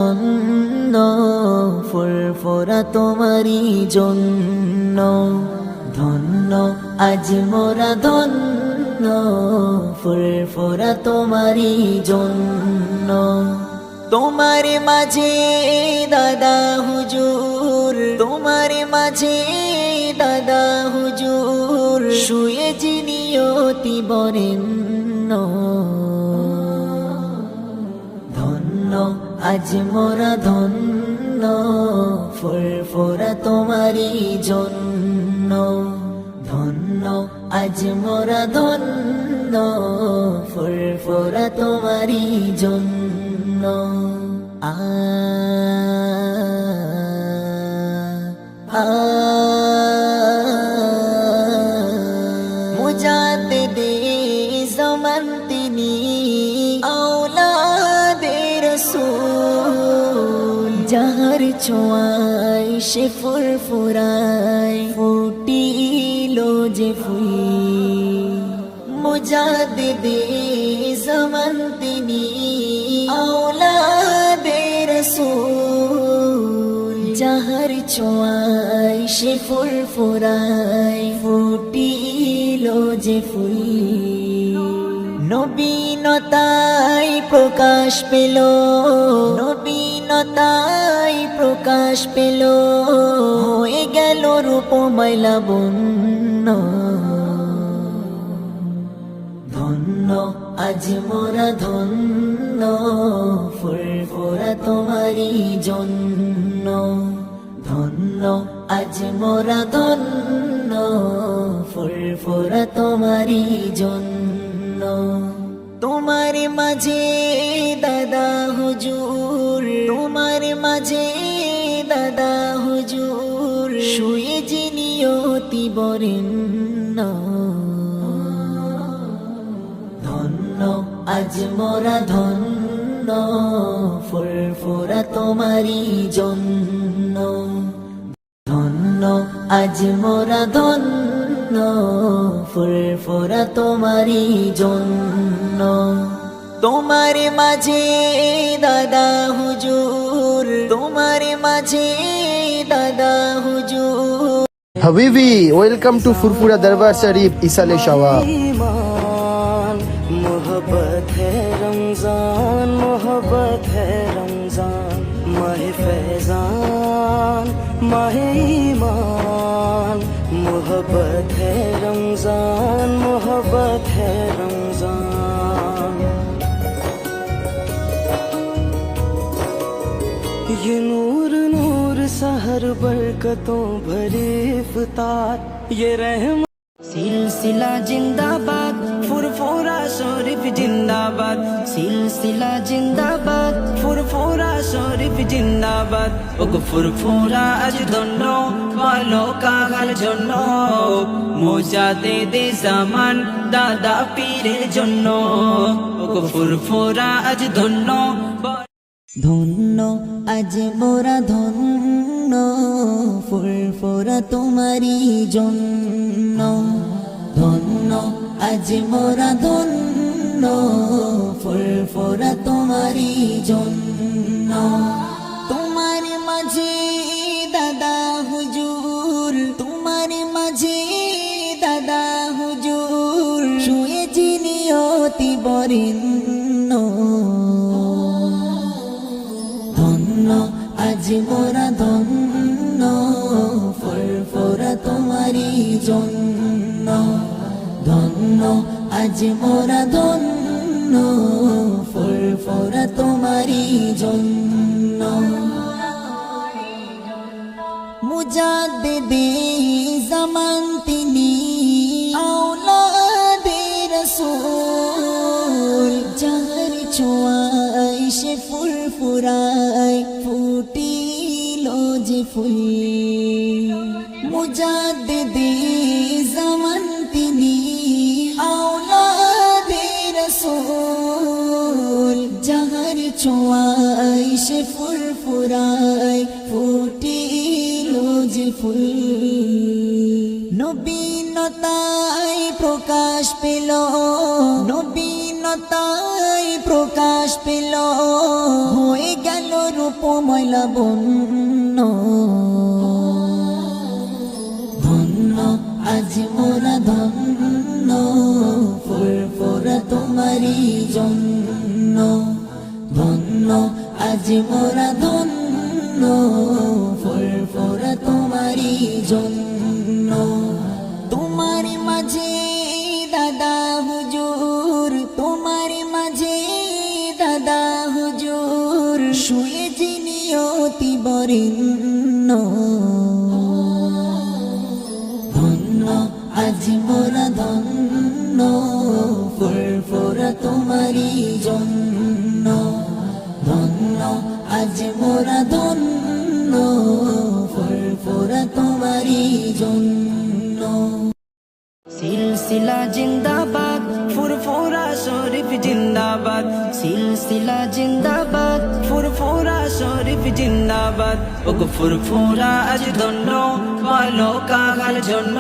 ধন্য ফুরফুরা তোমারি জন্য, ধন্য আজ মোরা ধন্য ফুরফুরা তোমারি জন্য। তোমার মাঝে দাদা হুজুর, তোমার মাঝে দাদা হুজুর শুয়ে যিনি অতি বরেণ্য, ধন্য আজ মোরা ধন্য ফুরফুরা তোমারি জন্য, ধন্য আজ মোরা ধন্য ফুরফুরা তোমারি জন্য। মুজাদ্দিদে জামান তিনি আওলাদে রাসূল, যাহার ছোঁয়ায় সে ফুরফুরায় ফুটিল যে ফুল। মুজাদ্দিদে জামান তিনি আওলাদে রাসূল, যাহার ছোঁয়ায় সে ফুরফুরায় ফুটিল যে ফুল। নবীনতায় প্রকাশ পেল, নবীনতায় প্রকাশ পেল, হয়ে গেল রূপময় লাবণ্য, ধন্য আজ মোরা ধন্য ফুরফুরা তোমারি জন্য, ধন্য আজ মোরা ধন্য ফুরফুরা তোমারি জন্য। তোমার মাঝে দাদা হুজুর, তোমার মাঝে দাদা হুজুর শুয়ে যিনি অতি বরেণ্য, ধন্য আজ মোরা ধন্য ফুরফুরা তোমারি জন্য, ধন্য আজ মোরা ধন্য ফুরফুরা তোমারি জন্য। তোমার মাঝে দাদা হুজুর, তোমার মাঝে দাদা হুজুর। Habibi, welcome to Furfura Darbar Sharif, Isale Shawab. मोहब्बत है रमजान, मोहब्बत है रमजान, माह फैजान माह ईमान। मोहब्बत है रमजान, मोहब्बत है रमजान। ये नूर नूर सहर बरकतों भरे इफ्तार, ये रहमत सिलसिला जिंदाबाद, फुरफुरा शरीफ जिंदाबाद, सिलसिला जिंदाबाद, फुरफुरा शरीफ जिंदाबाद। ওগো ফুরফুরা আজ ধন্য ভালো কাগাল জন্য, মুজাদ্দিদে জামান দাদা পীরের জন্য। ওগো ফুরফুরা আজ ধন্য, ধন্য আজ মোরা ধন্য ফুরফুরা তোমারি জন্য, ধন্য আজ মোরা ধন্য ফুরফুরা তোমারি জন্য। তোমার মাঝে দাদা হুজুর, তোমার মাঝে দাদা হুজুর শুয়ে যিনি অতি বরেণ্য, ধন্য আজ মোরা ধন্য ফুরফুরা তোমারি জন্য, ধন্য আজ মোরা ধন্য ফুরফুরা তোমারি জন্য। মুজাদ্দিদে জামান তিনি আওলাদে রাসূল, যাহার ছোঁয়ায় সে ফুরফুরায় ফুটিল যে ফুল। মুজাদ্দিদে জামান তিনি আওলাদে রাসূল, যাহার ছোঁয়ায় সে ফুরফুরায় ফুটিল যে ফুল। নবীনতায় প্রকাশ পেল, নবীন শূন্যতায় প্রকাশ পেল হয়ে গেল রূপময় লাবণ্য ধন্য আজ মোরা ধন্য ফুরফুরা তোমারি জন্য ধন্য আজ মোরা ধন্য ফুরফুরা তোমারি জন্য তোমার মাঝে দাদা হুজুর তোমার মাঝে দাদা হুজুর শুয়ে যিনি অতি বরেণ্য ধন্য আজ মোরা ধন্য ফুরফুরা তোমারি জন্য ধন্য আজ মোরা ধন্য ফুরফুরা তোমারি জন্য সিলসিলা জিন্দাবাদ ফুরফুরা শরীফ জিন্দাবাদ সিলসিলা জিন্দাবাদ ফুরফুরা শরীফ জিন্দাবাদ ওগো ফুরফুরা আজ ধন্য ভালো কাগাল জন্য